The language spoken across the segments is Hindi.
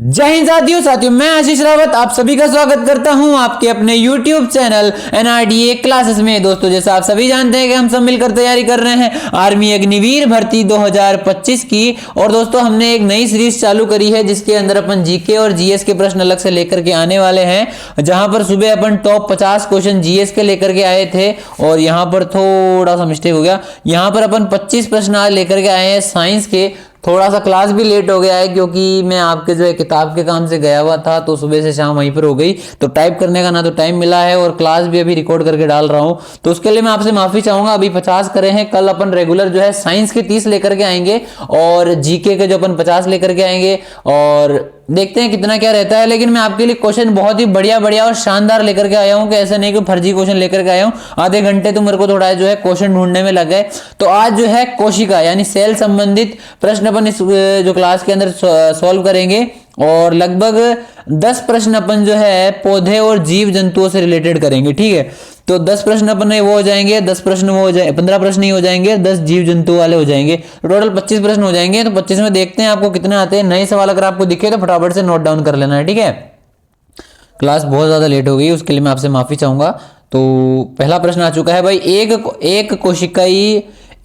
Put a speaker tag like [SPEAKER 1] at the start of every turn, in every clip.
[SPEAKER 1] जय हिंद साथियों मैं आशीष रावत आप सभी का स्वागत करता हूं आपके अपने YouTube चैनल NRDA क्लासेस में। दोस्तों जैसा आप सभी जानते हैं कि हम सब मिलकर तैयारी कर रहे हैं आर्मी अग्निवीर भर्ती 2025 की। और दोस्तों हमने एक नई सीरीज चालू करी है जिसके अंदर अपन जीके और जीएस के प्रश्न अलग से लेकर के आने वाले हैं। जहां पर सुबह अपन टॉप 50 क्वेश्चन जीएस के लेकर के आए थे और यहाँ पर थोड़ा सा मिस्टेक हो गया, यहाँ पर अपन 25 प्रश्न आज लेकर के आए हैं साइंस के। थोड़ा सा क्लास भी लेट हो गया है क्योंकि मैं आपके जो है किताब के काम से गया हुआ था, तो सुबह से शाम वहीं पर हो गई, तो टाइप करने का ना तो टाइम मिला है और क्लास भी अभी रिकॉर्ड करके डाल रहा हूं, तो उसके लिए मैं आपसे माफी चाहूंगा। अभी 50 करे हैं, कल अपन रेगुलर जो है साइंस के 30 लेकर के आएंगे और जीके के जो अपन 50 लेकर के आएंगे और देखते हैं कितना क्या रहता है। लेकिन मैं आपके लिए क्वेश्चन बहुत ही बढ़िया और शानदार लेकर के आया हूं कि ऐसा नहीं कि फर्जी क्वेश्चन लेकर के आया हूं। आधे घंटे तो मेरे को थोड़ा जो है क्वेश्चन ढूंढने में लग गए। तो आज जो है कोशिका यानी सेल संबंधित प्रश्न अपन इस जो क्लास के अंदर सॉल्व करेंगे और लगभग 10 प्रश्न अपन जो है पौधे और जीव जंतुओं से रिलेटेड करेंगे। ठीक है, तो 10 प्रश्न अपन वो हो जाएंगे, 10 प्रश्न वो हो जाए, 15 प्रश्न ही हो जाएंगे, 10 जीव जंतु वाले हो जाएंगे, टोटल 25 प्रश्न हो जाएंगे। तो 25 में देखते हैं आपको कितने आते हैं। नए सवाल अगर आपको दिखे तो फटाफट से नोट डाउन कर लेना है। ठीक है, क्लास बहुत ज्यादा लेट हो गई, उसके लिए मैं आपसे माफी चाहूंगा। तो पहला प्रश्न आ चुका है भाई,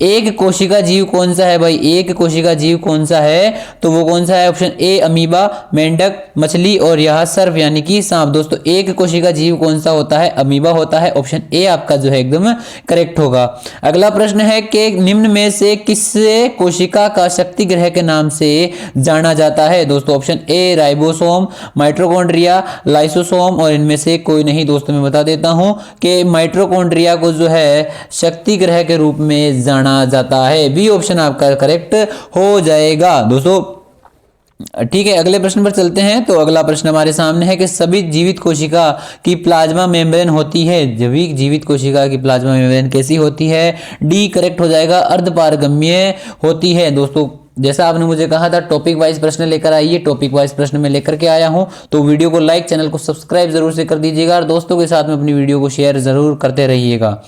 [SPEAKER 1] एक कोशिका जीव कौन सा है भाई? एक कोशिका जीव कौन सा है? तो वो कौन सा है? ऑप्शन ए अमीबा, मेंढक, मछली और यह सर्प यानी कि सांप। दोस्तों एक कोशिका जीव कौन सा होता है? अमीबा होता है। ऑप्शन ए आपका जो है एकदम करेक्ट होगा। अगला प्रश्न है कि निम्न में से किस कोशिका का शक्ति ग्रह के नाम से जाना जाता है? दोस्तों option A ribosome, mitochondria, lysosome और इनमें से कोई नहीं। दोस्तों मैं बता देता हूं कि माइटोकॉन्ड्रिया को जो है शक्ति ग्रह के रूप में जाना जाता है। बी ऑप्शन आपका करेक्ट हो जाएगा दोस्तों। ठीक है, अगले प्रश्न पर चलते हैं। तो अगला प्रश्न हमारे सामने है कि सभी जीवित कोशिका की प्लाज्मा मेम्ब्रेन होती है। सभी जीवित कोशिका की प्लाज्मा मेम्ब्रेन कैसी होती है? डी करेक्ट हो जाएगा, अर्धपारगम्य होती है। दोस्तों जैसा आपने मुझे कहा था टॉपिक वाइज प्रश्न लेकर आइए, टॉपिक वाइज प्रश्न में लेकर के आया हूं, तो वीडियो को लाइक, चैनल को सब्सक्राइब जरूर से कर दीजिएगा और दोस्तों के साथ में अपनी वीडियो को शेयर जरूर करते रहिएगा।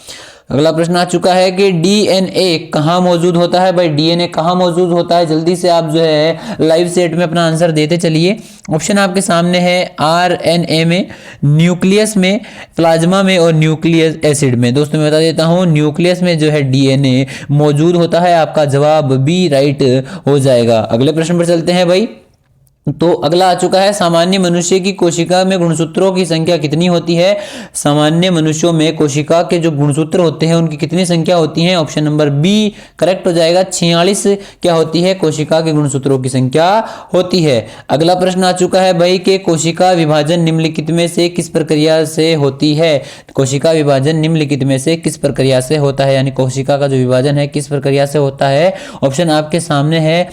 [SPEAKER 1] अगला प्रश्न आ चुका है कि डीएनए कहाँ मौजूद होता है भाई? डीएनए कहाँ मौजूद होता है? जल्दी से आप जो है लाइव सेट में अपना आंसर देते चलिए। ऑप्शन आपके सामने है आरएनए में, न्यूक्लियस में, प्लाज्मा में और न्यूक्लियस एसिड में। दोस्तों मैं बता देता हूँ न्यूक्लियस में जो है डीएनए मौजूद होता है। आपका जवाब बी राइट हो जाएगा। अगले प्रश्न पर चलते हैं भाई। तो अगला आ चुका है, सामान्य मनुष्य की कोशिका में गुणसूत्रों की संख्या कितनी होती है? सामान्य मनुष्यों में कोशिका के जो गुणसूत्र होते हैं उनकी कितनी संख्या होती है? ऑप्शन नंबर बी करेक्ट हो जाएगा, 46 क्या होती है? कोशिका के गुणसूत्रों की संख्या होती है। अगला प्रश्न आ चुका है भाई कि कोशिका विभाजन निम्नलिखित में से किस प्रक्रिया से होती है? कोशिका विभाजन निम्नलिखित में से किस प्रक्रिया से होता है? यानी कोशिका का जो विभाजन है किस प्रक्रिया से होता है? ऑप्शन आपके सामने है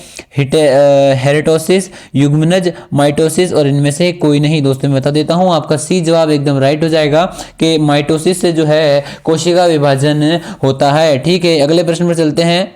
[SPEAKER 1] हेरेटोसिस, युग्मनज, माइटोसिस और इनमें से कोई नहीं। दोस्तों मैं बता देता हूं आपका सी जवाब एकदम राइट हो जाएगा कि माइटोसिस से जो है कोशिका विभाजन होता है। ठीक है, अगले प्रश्न पर चलते हैं।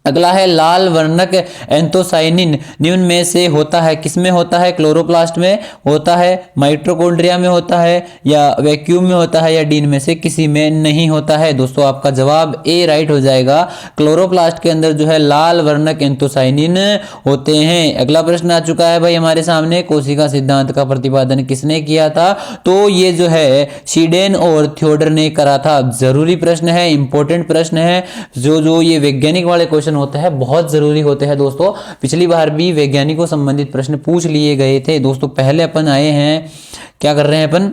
[SPEAKER 1] अगला है लाल वर्णक एंथोसाइनिन निम्न में से होता है किसमें होता है? क्लोरोप्लास्ट में होता है, माइटोकॉन्ड्रिया में होता है या वैक्यूम में होता है या डी में से किसी में नहीं होता है? दोस्तों आपका जवाब ए राइट हो जाएगा। क्लोरोप्लास्ट के अंदर जो है लाल वर्णक एंथोसाइनिन होते हैं। अगला प्रश्न आ चुका है भाई हमारे सामने, कोशिका सिद्धांत का प्रतिपादन किसने किया था? तो ये जो है शीडेन और थियोडर ने करा था। जरूरी प्रश्न है, इंपॉर्टेंट प्रश्न है, जो ये वैज्ञानिक वाले क्वेश्चन होते हैं बहुत जरूरी होते हैं। दोस्तों पिछली बार भी वैज्ञानिकों संबंधित प्रश्न पूछ लिए गए थे। दोस्तों पहले अपन आए हैं, क्या कर रहे हैं अपन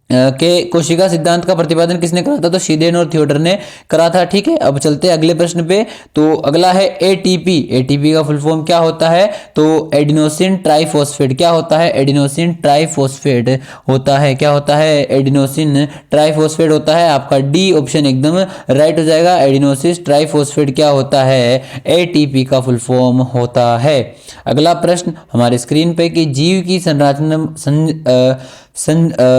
[SPEAKER 1] के कोशिका सिद्धांत का प्रतिपादन किसने करा था? तो शीडेन और थियोडर ने करा था। ठीक है, अब चलते हैं अगले प्रश्न पे। तो अगला है एटीपी। एटीपी का फुल फॉर्म क्या होता है? तो एडिनोसिन ट्राइफॉस्फेट। क्या होता है? एडिनोसिन ट्राइफॉस्फेट होता है। क्या होता है? एडिनोसिन ट्राइफॉस्फेट होता है। आपका डी ऑप्शन एकदम राइट हो जाएगा। एडिनोसिस ट्राइफॉस्फेट क्या होता है? एटीपी का फुल फॉर्म होता है। अगला प्रश्न हमारे स्क्रीन पे कि जीव की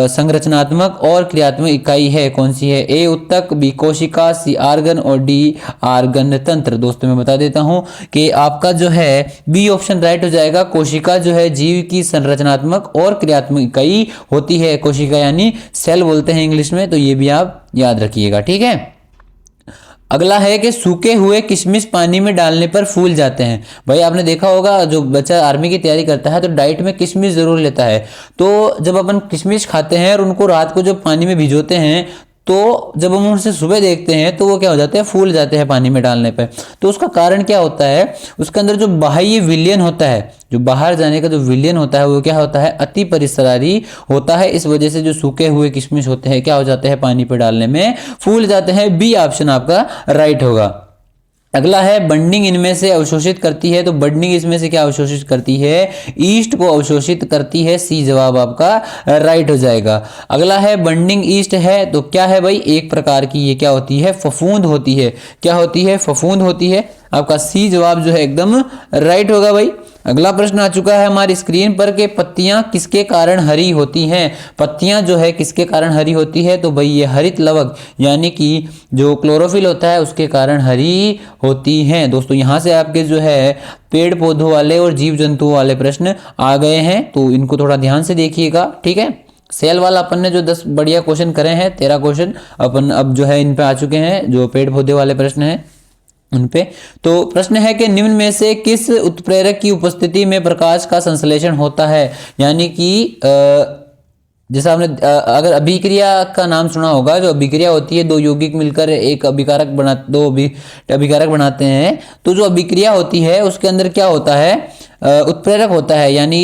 [SPEAKER 1] संरचनात्मक और क्रियात्मक इकाई है कौन सी है? ए उत्तक, बी कोशिका, सी आर्गन और डी आर्गन तंत्र। दोस्तों मैं बता देता हूं कि आपका जो है बी ऑप्शन राइट हो जाएगा। कोशिका जो है जीव की संरचनात्मक और क्रियात्मक इकाई होती है। कोशिका यानी सेल बोलते हैं इंग्लिश में, तो ये भी आप याद रखिएगा। ठीक है, अगला है कि सूखे हुए किशमिश पानी में डालने पर फूल जाते हैं। भाई आपने देखा होगा जो बच्चा आर्मी की तैयारी करता है तो डाइट में किशमिश जरूर लेता है। तो जब अपन किशमिश खाते हैं और उनको रात को जब पानी में भिगोते हैं तो जब हम उनसे सुबह देखते हैं तो वो क्या हो जाते हैं, फूल जाते हैं पानी में डालने पे। तो उसका कारण क्या होता है, उसके अंदर जो बाह्य विलयन होता है, जो बाहर जाने का जो विलयन होता है वो क्या होता है, अति परिसरारी होता है। इस वजह से जो सूखे हुए किशमिश होते हैं क्या हो जाते हैं, पानी पे डालने में फूल जाते हैं। बी ऑप्शन आपका राइट होगा। अगला है बंडिंग इनमें से अवशोषित करती है, तो बंडिंग इसमें से क्या अवशोषित करती है, ईस्ट को अवशोषित करती है। सी जवाब आपका राइट हो जाएगा। अगला है बंडिंग ईस्ट है तो क्या है भाई, एक प्रकार की ये क्या होती है, फफूंद होती है। क्या होती है, फफूंद होती है। आपका सी जवाब जो है एकदम राइट होगा भाई। अगला प्रश्न आ चुका है हमारी स्क्रीन पर कि पत्तियां किसके कारण हरी होती हैं। पत्तियां जो है किसके कारण हरी होती है, तो भाई ये हरित लवक यानी कि जो क्लोरोफिल होता है उसके कारण हरी होती हैं। दोस्तों यहाँ से आपके जो है पेड़ पौधों वाले और जीव जंतुओं वाले प्रश्न आ गए हैं, तो इनको थोड़ा ध्यान से देखिएगा, ठीक है। सेल वाला अपन ने जो 10 बढ़िया क्वेश्चन करे हैं, 13 क्वेश्चन अपन अब जो है इन पे आ चुके हैं, जो पेड़ पौधे वाले प्रश्न हैं उन पे। तो प्रश्न है कि निम्न में से किस उत्प्रेरक की उपस्थिति में प्रकाश का संश्लेषण होता है। यानी कि जैसा आपने अगर अभिक्रिया का नाम सुना होगा, जो अभिक्रिया होती है दो यौगिक मिलकर एक अभिकारक बनाते हैं, तो जो अभिक्रिया होती है उसके अंदर क्या होता है, उत्प्रेरक होता है। यानी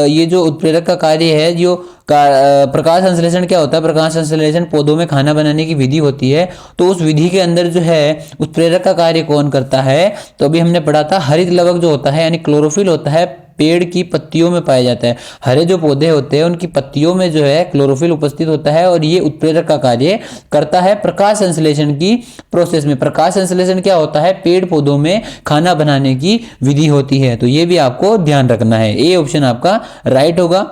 [SPEAKER 1] ये जो उत्प्रेरक का कार्य है, जो प्रकाश संश्लेषण क्या होता है, प्रकाश संश्लेषण पौधों में खाना बनाने की विधि होती है। तो उस विधि के अंदर जो है उत्प्रेरक का कार्य कौन करता है, तो अभी हमने पढ़ा था हरित लवक जो होता है यानी क्लोरोफिल होता है, पेड़ की पत्तियों में पाया जाता है। हरे जो पौधे होते हैं उनकी पत्तियों में जो है क्लोरोफिल उपस्थित होता है और ये उत्प्रेरक का कार्य करता है प्रकाश संश्लेषण की प्रोसेस में। प्रकाश संश्लेषण क्या होता है, पेड़ पौधों में खाना बनाने की विधि होती है। तो ये भी आपको ध्यान रखना है। ए ऑप्शन आपका राइट होगा।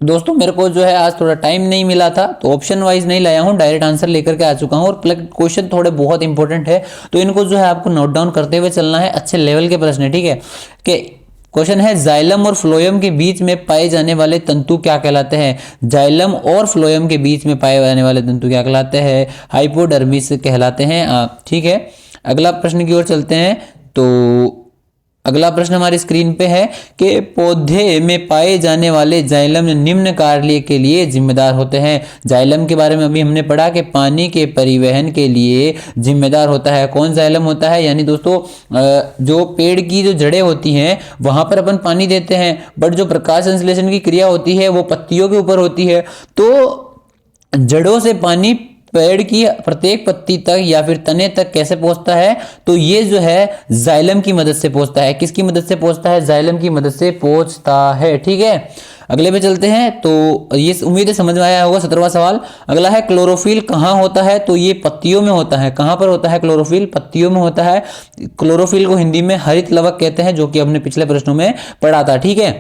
[SPEAKER 1] दोस्तों मेरे को जो है आज थोड़ा टाइम नहीं मिला था तो ऑप्शन वाइज नहीं लाया हूं, डायरेक्ट आंसर लेकर के आ चुका हूं। और क्वेश्चन थोड़े बहुत इंपॉर्टेंट है तो इनको जो है आपको नोट डाउन करते हुए चलना है। अच्छे लेवल के प्रश्न है, ठीक है। कि क्वेश्चन है जाइलम और फ्लोएम के बीच में पाए जाने वाले तंतु क्या कहलाते हैं। जाइलम और फ्लोएम के बीच में पाए जाने वाले तंतु क्या कहलाते हैं, हाइपोडर्मिस कहलाते हैं, ठीक है। अगला प्रश्न की ओर चलते हैं। तो अगला प्रश्न हमारी स्क्रीन पे है कि पौधे में पाए जाने वाले जाइलम निम्न कार्य के लिए जिम्मेदार होते हैं। जाइलम के बारे में अभी हमने पढ़ा कि पानी के परिवहन के लिए जिम्मेदार होता है। कौन जाइलम होता है, यानी दोस्तों जो पेड़ की जो जड़ें होती हैं वहां पर अपन पानी देते हैं, बट जो प्रकाश संश्लेषण की क्रिया होती है वो पत्तियों के ऊपर होती है। तो जड़ों से पानी पेड़ की प्रत्येक पत्ती तक या फिर तने तक कैसे पहुंचता है, तो ये जो है जाइलम की मदद से पहुंचता है। किसकी मदद से पहुंचता है, जाइलम की मदद से पहुंचता है, ठीक है। अगले पे चलते हैं। तो ये उम्मीद है समझ में आया होगा। 17वां सवाल अगला है क्लोरोफिल कहाँ होता है, तो ये पत्तियों में होता है। कहाँ पर होता है क्लोरोफिल, पत्तियों में होता है। क्लोरोफिल को हिंदी में हरित लवक कहते हैं, जो कि हमने पिछले प्रश्नों में पढ़ा था, ठीक है।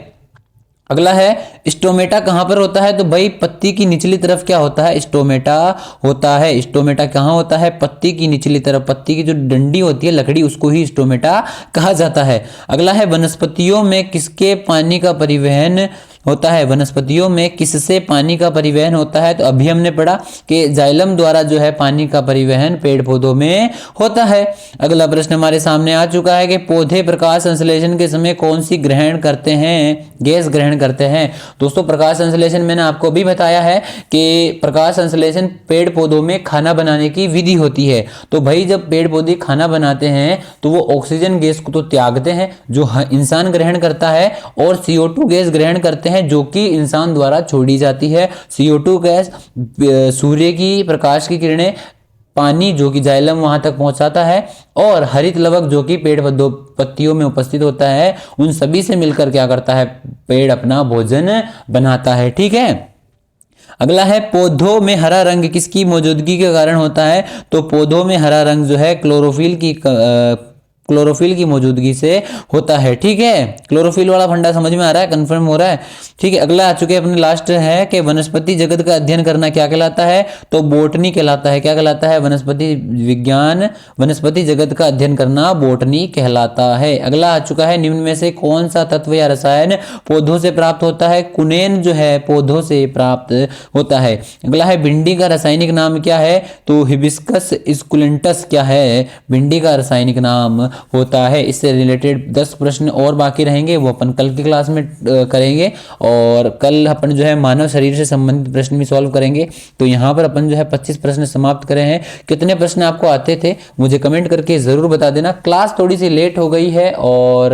[SPEAKER 1] अगला है स्टोमेटा कहाँ पर होता है, तो भाई पत्ती की निचली तरफ क्या होता है, स्टोमेटा होता है। स्टोमेटा कहाँ होता है, पत्ती की निचली तरफ। पत्ती की जो डंडी होती है लकड़ी, उसको ही स्टोमेटा कहा जाता है। अगला है वनस्पतियों में किसके पानी का परिवहन होता है। वनस्पतियों में किससे पानी का परिवहन होता है, तो अभी हमने पढ़ा कि जाइलम द्वारा जो है पानी का परिवहन पेड़ पौधों में होता है। अगला प्रश्न हमारे सामने आ चुका है कि पौधे प्रकाश संश्लेषण के समय कौन सी ग्रहण करते हैं, गैस ग्रहण करते हैं। दोस्तों प्रकाश संश्लेषण मैंने आपको अभी बताया है कि प्रकाश संश्लेषण पेड़ पौधों में खाना बनाने की विधि होती है। तो भाई जब पेड़ पौधे खाना बनाते हैं तो वो ऑक्सीजन गैस को तो त्यागते हैं जो इंसान ग्रहण करता है, और CO2 गैस ग्रहण करते हैं जो कि इंसान द्वारा छोड़ी जाती है। CO2 गैस सूर्य की प्रकाश की किरणें, पानी जो कि जाइलम वहां तक पहुंचाता है, और हरित लवक जो कि पेड़ पत्तियों में उपस्थित होता है, उन सभी से मिलकर क्या करता है, पेड़ अपना भोजन बनाता है, ठीक है। अगला है पौधों में हरा रंग किसकी मौजूदगी के कारण होता है, तो पौधों में हरा रंग जो है क्लोरोफिल की क्लोरोफिल की मौजूदगी से होता है। ठीक है, क्लोरोफिल वाला फंडा समझ में आ रहा है, कंफर्म हो रहा है। ठीक है, अगला आ चुके अपने लास्ट है कि वनस्पति जगत का अध्ययन करना क्या कहलाता है, तो बोटनी कहलाता है। क्या कहलाता है, वनस्पति विज्ञान, वनस्पति जगत का अध्ययन करना बोटनी कहलाता है। अगला आ चुका है, निम्न में से कौन सा तत्व या रसायन पौधों से प्राप्त होता है, कुनेन जो है पौधों से प्राप्त होता है। अगला है, भिंडी का रासायनिक नाम क्या है, तो हिबिस्कस स्कुलेंटस क्या है, भिंडी का रासायनिक नाम होता है। इससे रिलेटेड 10 प्रश्न और बाकी रहेंगे, वो अपन कल की क्लास में करेंगे। और कल अपन जो है मानव शरीर से संबंधित प्रश्न भी सॉल्व करेंगे। तो यहाँ पर अपन जो है 25 प्रश्न समाप्त करे हैं। कितने प्रश्न आपको आते थे मुझे कमेंट करके ज़रूर बता देना। क्लास थोड़ी सी लेट हो गई है, और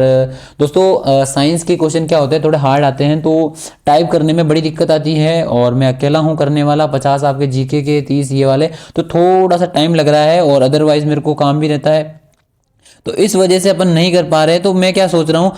[SPEAKER 1] दोस्तों साइंस के क्वेश्चन क्या होते हैं, थोड़े हार्ड आते हैं, तो टाइप करने में बड़ी दिक्कत आती है। और मैं अकेला हूँ करने वाला, 50 आपके जीके के, 30 ये वाले, तो थोड़ा सा टाइम लग रहा है, और अदरवाइज मेरे को काम भी रहता है, तो इस वजह से अपन नहीं कर पा रहे। तो मैं क्या सोच रहा हूँ,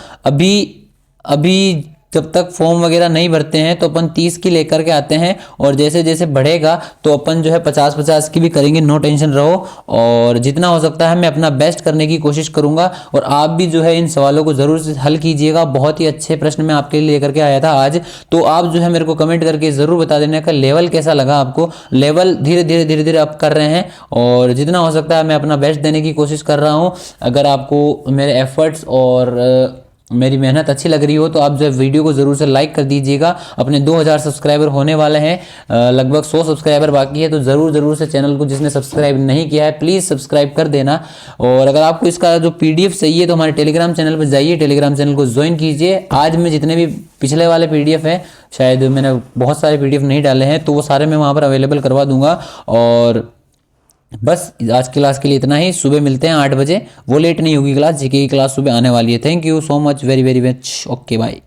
[SPEAKER 1] अभी जब तक फॉर्म वगैरह नहीं भरते हैं तो अपन 30 की लेकर के आते हैं, और जैसे जैसे बढ़ेगा तो अपन जो है 50-50 की भी करेंगे, नो टेंशन रहो। और जितना हो सकता है मैं अपना बेस्ट करने की कोशिश करूंगा, और आप भी जो है इन सवालों को ज़रूर से हल कीजिएगा। बहुत ही अच्छे प्रश्न मैं आपके लिए लेकर के आया था आज, तो आप जो है मेरे को कमेंट करके ज़रूर बता देने का लेवल कैसा लगा आपको। लेवल धीरे धीरे अप कर रहे हैं, और जितना हो सकता है मैं अपना बेस्ट देने की कोशिश कर रहा हूँ। अगर आपको मेरे एफर्ट्स और मेरी मेहनत अच्छी लग रही हो तो आप जो वीडियो को ज़रूर से लाइक कर दीजिएगा। अपने 2000 सब्सक्राइबर होने वाले हैं, लगभग 100 सब्सक्राइबर बाकी है, तो ज़रूर से चैनल को जिसने सब्सक्राइब नहीं किया है प्लीज़ सब्सक्राइब कर देना। और अगर आपको इसका जो PDF चाहिए तो हमारे टेलीग्राम चैनल पर जाइए, टेलीग्राम चैनल को ज्वाइन कीजिए। आज मैं जितने भी पिछले वाले PDF हैं, शायद मैंने बहुत सारे PDF नहीं डाले हैं, तो वो सारे मैं वहाँ पर अवेलेबल करवा दूँगा। और बस आज की क्लास के लिए इतना ही। सुबह मिलते हैं 8 बजे, वो लेट नहीं होगी क्लास, जीके की क्लास सुबह आने वाली है। Thank you so much, very very much, okay bye.